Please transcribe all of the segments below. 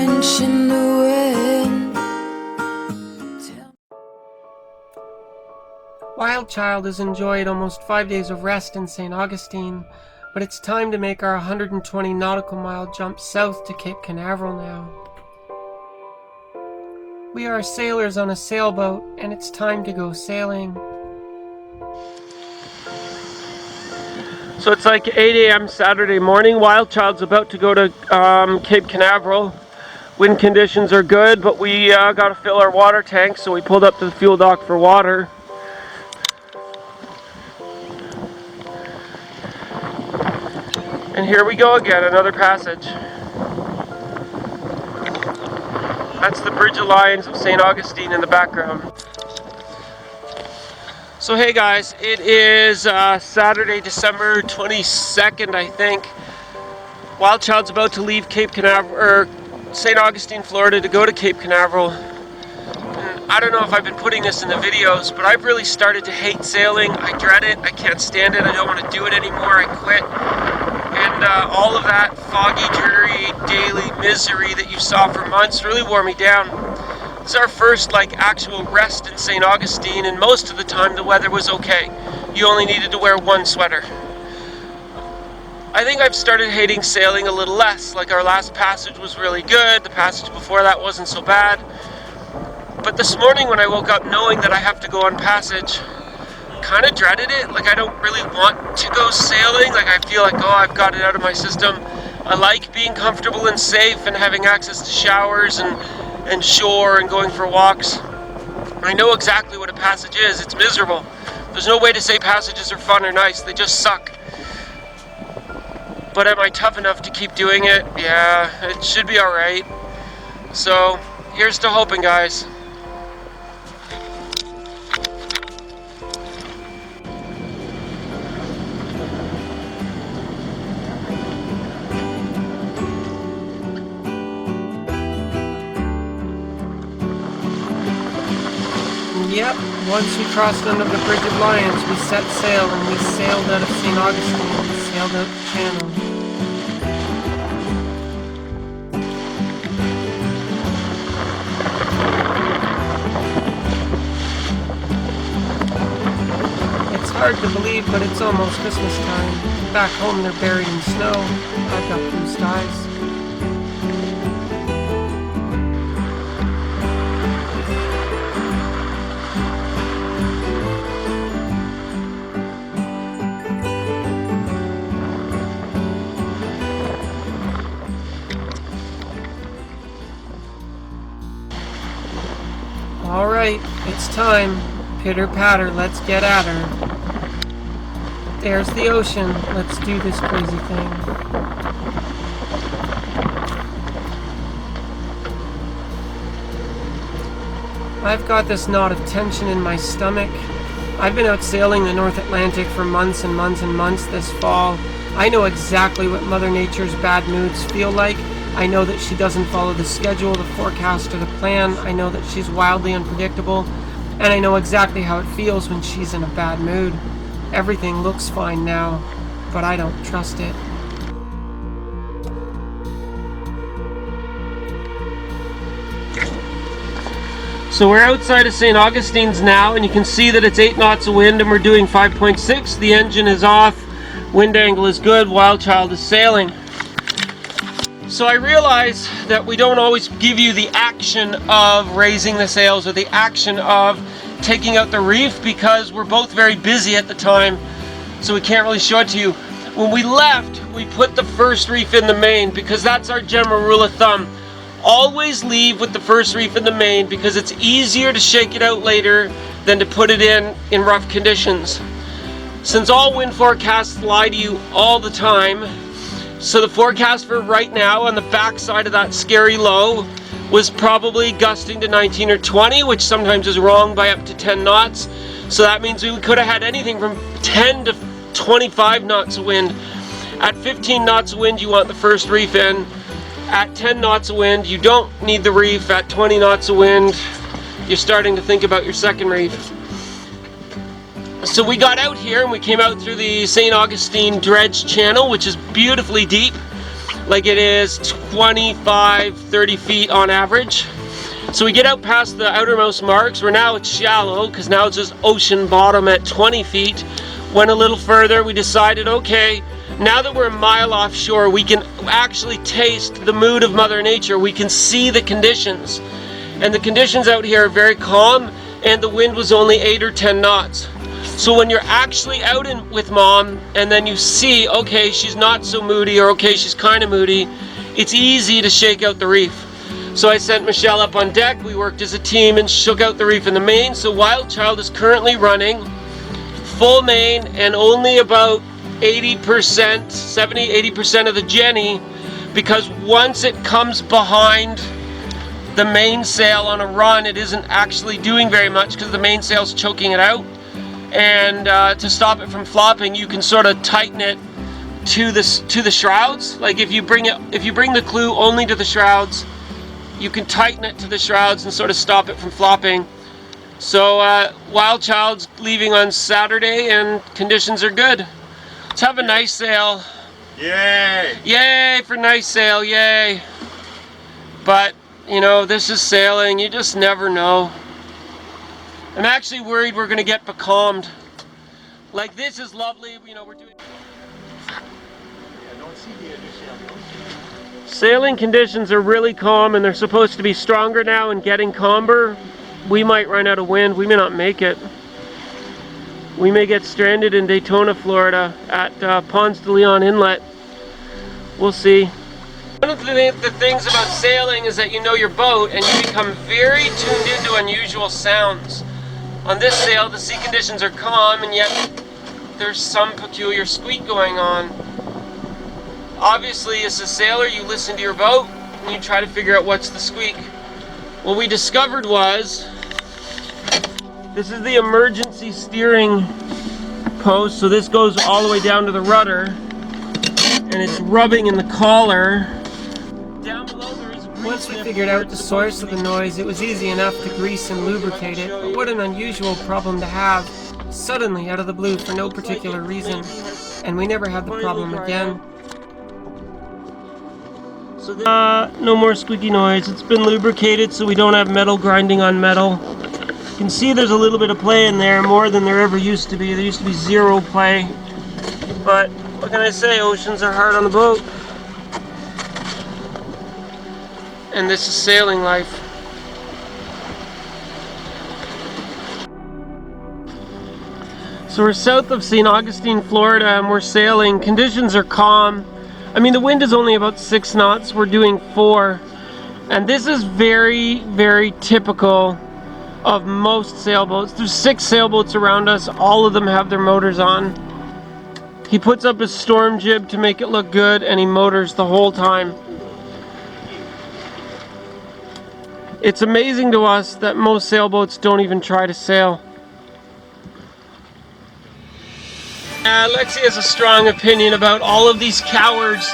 French in the wind. WildChild has enjoyed almost 5 days of rest in St. Augustine, but it's time to make our 120 nautical mile jump south to Cape Canaveral now. We are sailors on a sailboat, and it's time to go sailing. So it's like 8 a.m. Saturday morning. WildChild's about to go to Cape Canaveral. Wind conditions are good, but we got to fill our water tank, so we pulled up to the fuel dock for water. And here we go again, another passage. That's the Bridge of Lions of St. Augustine in the background. So hey guys, it is Saturday, December 22nd, I think. WildChild's about to leave Cape Canaveral, or St. Augustine, Florida, to go to Cape Canaveral. And I don't know if I've been putting this in the videos, but I've really started to hate sailing. I dread it, I can't stand it, I don't want to do it anymore, I quit. And all of that foggy, dreary, daily misery that you saw for months really wore me down. This is our first actual rest in St. Augustine, and most of the time the weather was okay. You only needed to wear one sweater. I think I've started hating sailing a little less. Our last passage was really good, the passage before that wasn't so bad. But this morning when I woke up knowing that I have to go on passage, kind of dreaded it. I don't really want to go sailing. I feel oh, I've got it out of my system. I like being comfortable and safe and having access to showers and shore and going for walks. I know exactly what a passage is. It's miserable. There's no way to say passages are fun or nice. They just suck. But am I tough enough to keep doing it? Yeah, it should be alright. So, here's to hoping, guys. Yep, once we crossed under the Bridge of Lions, we set sail and we sailed out of St. Augustine and sailed out the channel. It's hard to believe, but it's almost Christmas time. Back home they're buried in snow. I've got blue skies. Alright, it's time. Pitter patter, let's get at her. There's the ocean. Let's do this crazy thing. I've got this knot of tension in my stomach. I've been out sailing the North Atlantic for months and months and months this fall. I know exactly what Mother Nature's bad moods feel like. I know that she doesn't follow the schedule, the forecast, or the plan. I know that she's wildly unpredictable. And I know exactly how it feels when she's in a bad mood. Everything looks fine now, but I don't trust it. So we're outside of St. Augustine's now, and you can see that it's 8 knots of wind and we're doing 5.6. The engine is off, wind angle is good, WildChild is sailing. So I realize that we don't always give you the action of raising the sails or the action of taking out the reef because we're both very busy at the time, so we can't really show it to you. When we left, we put the first reef in the main because that's our general rule of thumb. Always leave with the first reef in the main because it's easier to shake it out later than to put it in rough conditions. Since all wind forecasts lie to you all the time, so the forecast for right now on the back side of that scary low was probably gusting to 19 or 20, which sometimes is wrong by up to 10 knots. So that means we could have had anything from 10 to 25 knots of wind. At 15 knots of wind, you want the first reef in. At 10 knots of wind, you don't need the reef. At 20 knots of wind, you're starting to think about your second reef. So we got out here and we came out through the St. Augustine Dredge Channel, which is beautifully deep. like it is 25, 30 feet on average. So we get out past the outermost marks where now it's shallow, because now it's just ocean bottom at 20 feet. Went a little further, we decided, okay, now that we're a mile offshore, we can actually taste the mood of Mother Nature. We can see the conditions. And the conditions out here are very calm, and the wind was only 8 or 10 knots. So when you're actually out with Mom, and then you see, okay, she's not so moody, or okay, she's kind of moody, it's easy to shake out the reef. So I sent Michelle up on deck, we worked as a team and shook out the reef in the main. So WildChild is currently running full main and only about 80%, 70, 80% of the Jenny, because once it comes behind the mainsail on a run, it isn't actually doing very much because the mainsail's choking it out. And to stop it from flopping, you can sort of tighten it to the shrouds. Like if you bring the clue only to the shrouds, you can tighten it to the shrouds and sort of stop it from flopping. So WildChild's leaving on Saturday and conditions are good. Let's have a nice sail. Yay! Yay for nice sail, yay. But, you know, this is sailing, you just never know. I'm actually worried we're gonna get becalmed. Like, this is lovely, you know, we're doing... Sailing conditions are really calm, and they're supposed to be stronger now and getting calmer. We might run out of wind. We may not make it. We may get stranded in Daytona, Florida at Ponce de Leon Inlet. We'll see. One of the things about sailing is that you know your boat and you become very tuned into unusual sounds. On this sail, the sea conditions are calm, and yet there's some peculiar squeak going on. Obviously, as a sailor, you listen to your boat and you try to figure out what's the squeak. What we discovered was, this is the emergency steering post, so this goes all the way down to the rudder, and it's rubbing in the collar. Down below there is a grease. Once we figured out the source of the noise, it was easy enough to grease and lubricate it, but what an unusual problem to have, suddenly out of the blue for no particular reason, and we never had the problem again. No more squeaky noise. It's been lubricated so we don't have metal grinding on metal. You can see there's a little bit of play in there, more than there ever used to be. There used to be zero play. But what can I say? Oceans are hard on the boat. And this is sailing life. So we're south of St. Augustine, Florida, and we're sailing. Conditions are calm. I mean, the wind is only about 6 knots. We're doing 4. And this is very, very typical of most sailboats. There's 6 sailboats around us. All of them have their motors on. He puts up his storm jib to make it look good, and he motors the whole time. It's amazing to us that most sailboats don't even try to sail. Lexi has a strong opinion about all of these cowards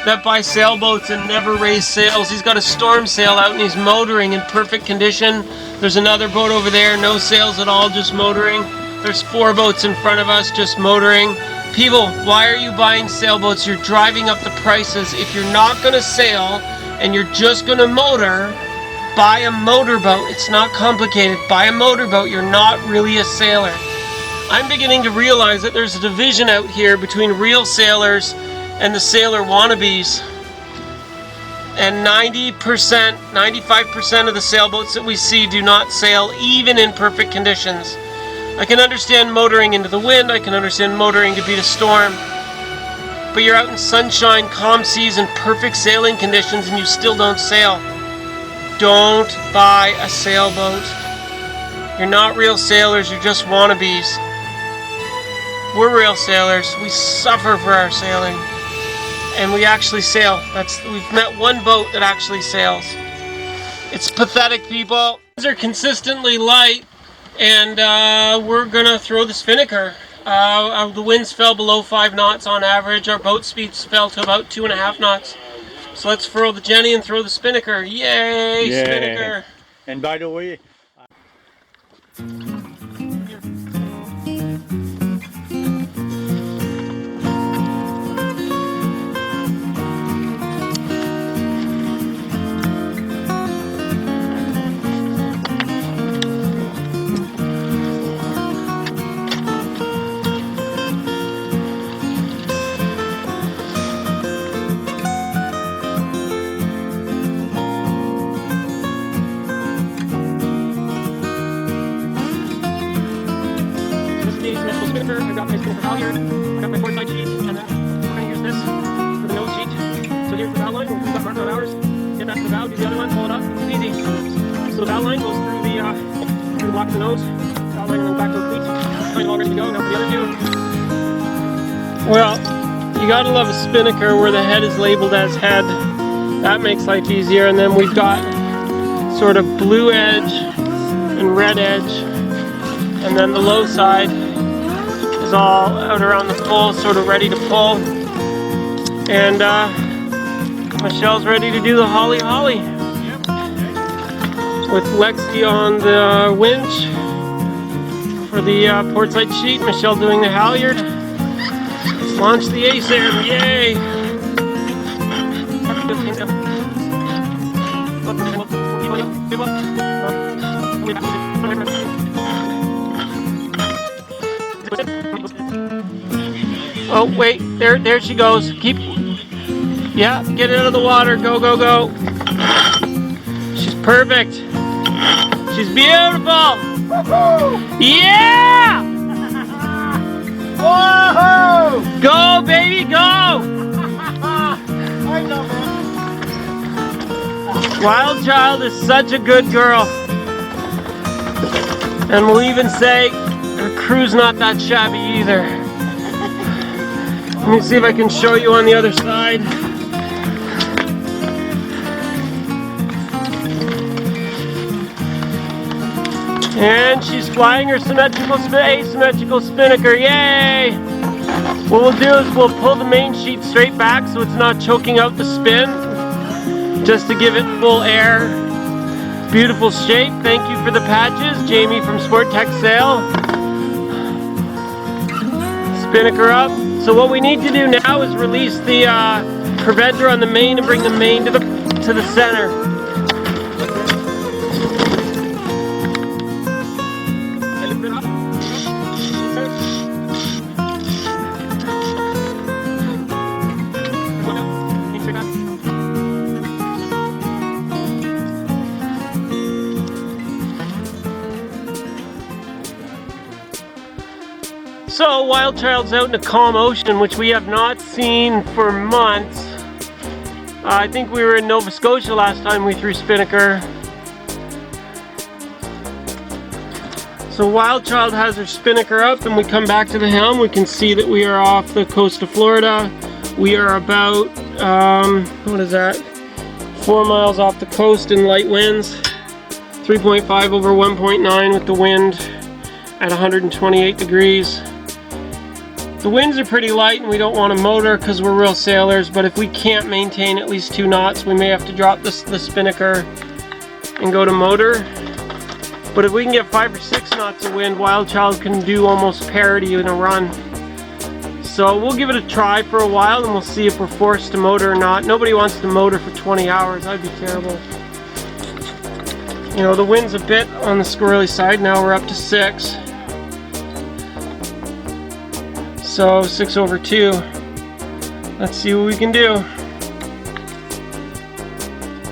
that buy sailboats and never raise sails. He's got a storm sail out and he's motoring in perfect condition. There's another boat over there, no sails at all, just motoring. There's 4 boats in front of us, just motoring. People, why are you buying sailboats? You're driving up the prices. If you're not going to sail and you're just going to motor, buy a motorboat. It's not complicated. Buy a motorboat. You're not really a sailor. I'm beginning to realize that there's a division out here between real sailors and the sailor wannabes. And 90%, 95% of the sailboats that we see do not sail even in perfect conditions. I can understand motoring into the wind, I can understand motoring to beat a storm, but you're out in sunshine, calm seas, and perfect sailing conditions and you still don't sail. Don't buy a sailboat. You're not real sailors, you're just wannabes. We're real sailors. We suffer for our sailing. And we actually sail. We've met one boat that actually sails. It's pathetic, people. Winds are consistently light, and we're gonna throw the spinnaker. The winds fell below 5 knots on average. Our boat speeds fell to about 2.5 knots. So let's furl the Jenny and throw the spinnaker. Yay, Yay. spinnaker. And by the way, got my spinnaker halyard, I got my port side sheet, and then we're going to use this for the nose sheet. So here's the bow line, we've got marked on ours. Get back to the bow, do the other one, pull it up, it's easy. So the bow line goes through the block of the nose, bow line and then back to the cleat. Line all ready to go, now for the other two. Well, you gotta love a spinnaker where the head is labeled as head. That makes life easier. And then we've got sort of blue edge and red edge. And then the low side is all out around the pole, sort of ready to pull. And Michelle's ready to do the holly holly. With Lexi on the winch for the port side sheet, Michelle doing the halyard. Let's launch the ace air, yay! Oh wait, there she goes. Yeah, get it out of the water. Go, go, go. She's perfect. She's beautiful. Yeah! Whoa! Go, baby, go! I know, man. Wild Child is such a good girl. And we'll even say her crew's not that shabby either. Let me see if I can show you on the other side. And she's flying her asymmetrical spinnaker, yay! What we'll do is we'll pull the main sheet straight back so it's not choking out the spin, just to give it full air. Beautiful shape, thank you for the patches, Jamie from Sport Tech Sail. Spinnaker up. So what we need to do now is release the preventer on the main and bring the main to the center. So, Wild Child's out in a calm ocean, which we have not seen for months. I think we were in Nova Scotia last time we threw spinnaker. So Wild Child has her spinnaker up and we come back to the helm. We can see that we are off the coast of Florida. We are about, what is that? 4 miles off the coast in light winds. 3.5 over 1.9 with the wind at 128 degrees. The winds are pretty light and we don't want to motor because we're real sailors, but if we can't maintain at least 2 knots, we may have to drop the spinnaker and go to motor. But if we can get 5 or 6 knots of wind, Wild Child can do almost parity in a run. So we'll give it a try for a while and we'll see if we're forced to motor or not. Nobody wants to motor for 20 hours, that'd be terrible. You know, the wind's a bit on the squirrely side, now we're up to 6. So 6 over 2. Let's see what we can do.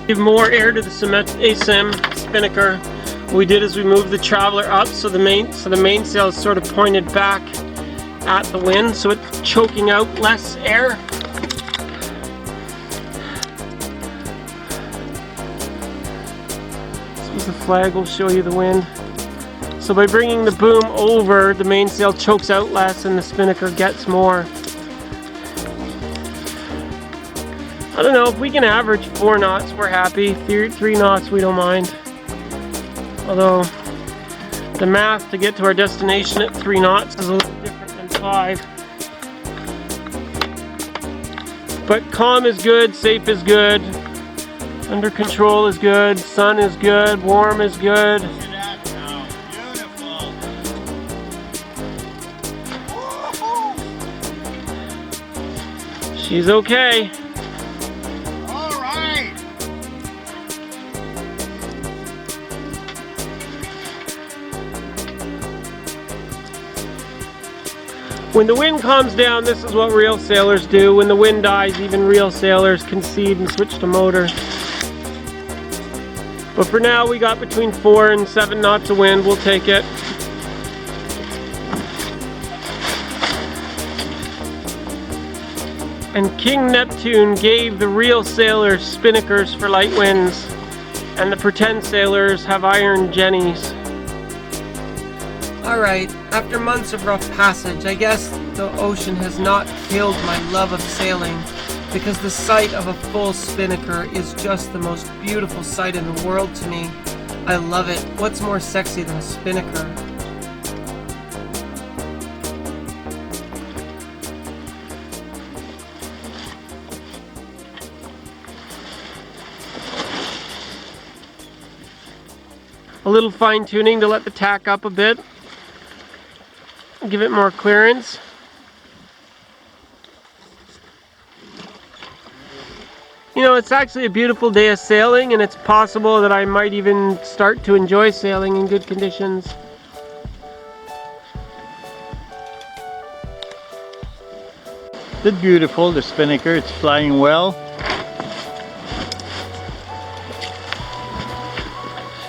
Give more air to the asym spinnaker. What we did is we moved the traveler up so the mainsail is sort of pointed back at the wind, so it's choking out less air. So the flag will show you the wind. So by bringing the boom over, the mainsail chokes out less and the spinnaker gets more. I don't know, if we can average 4 knots, we're happy. 3 knots, we don't mind. Although, the math to get to our destination at 3 knots is a little different than 5. But calm is good, safe is good, under control is good, sun is good, warm is good. She's okay. All right. When the wind calms down, this is what real sailors do. When the wind dies, even real sailors concede and switch to motor. But for now, we got between 4 and 7 knots of wind. We'll take it. And King Neptune gave the real sailors spinnakers for light winds, and the pretend sailors have iron jennies. Alright, after months of rough passage, I guess the ocean has not killed my love of sailing, because the sight of a full spinnaker is just the most beautiful sight in the world to me. I love it. What's more sexy than a spinnaker? A little fine tuning to let the tack up a bit. Give it more clearance. You know, it's actually a beautiful day of sailing, and it's possible that I might even start to enjoy sailing in good conditions. It's beautiful, the spinnaker, it's flying well.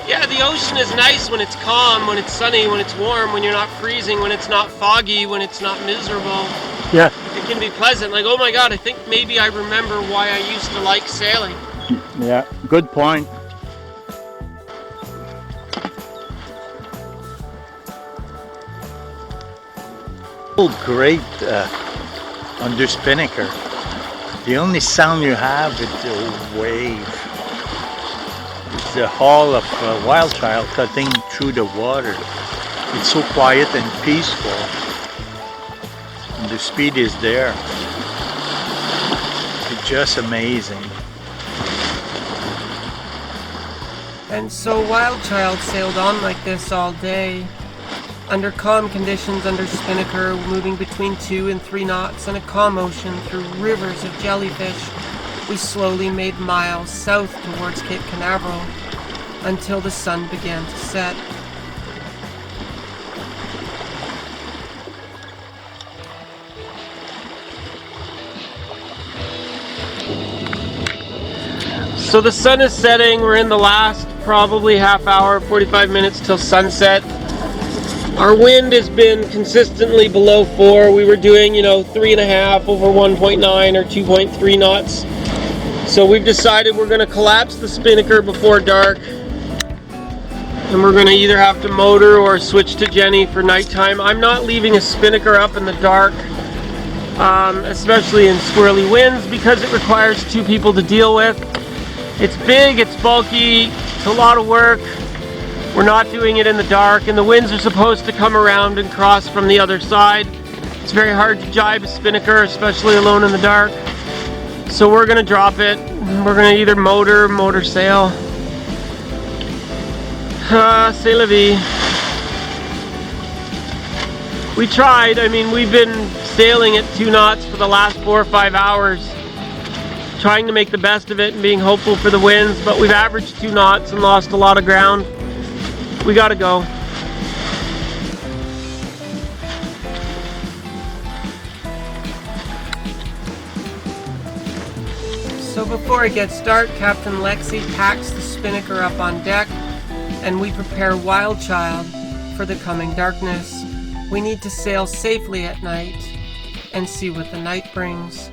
Yeah, the ocean is nice when it's calm, when it's sunny, when it's warm, when you're not freezing, when it's not foggy, when it's not miserable. Yeah. It can be pleasant. Like, oh my God, I think maybe I remember why I used to like sailing. Yeah, good point. Oh, great under spinnaker. The only sound you have is the wave. It's the hull of WildChild cutting through the water. It's so quiet and peaceful. And the speed is there. It's just amazing. And so WildChild sailed on like this all day, under calm conditions under spinnaker, moving between 2 and 3 knots in a calm ocean through rivers of jellyfish. We slowly made miles south towards Cape Canaveral until the sun began to set. So the sun is setting. We're in the last probably half hour, 45 minutes till sunset. Our wind has been consistently below 4. We were doing, 3.5 over 1.9 or 2.3 knots. So we've decided we're going to collapse the spinnaker before dark. And we're going to either have to motor or switch to Jenny for nighttime. I'm not leaving a spinnaker up in the dark, especially in swirly winds, because it requires 2 people to deal with. It's big, it's bulky, it's a lot of work. We're not doing it in the dark, and the winds are supposed to come around and cross from the other side. It's very hard to jibe a spinnaker, especially alone in the dark. So we're gonna drop it. We're gonna either motor sail. C'est la vie. We tried. I mean, we've been sailing at 2 knots for the last 4 or 5 hours, trying to make the best of it and being hopeful for the winds, but we've averaged 2 knots and lost a lot of ground. We gotta go. So before it gets dark, Captain Lexi packs the spinnaker up on deck, and we prepare WildChild for the coming darkness. We need to sail safely at night and see what the night brings.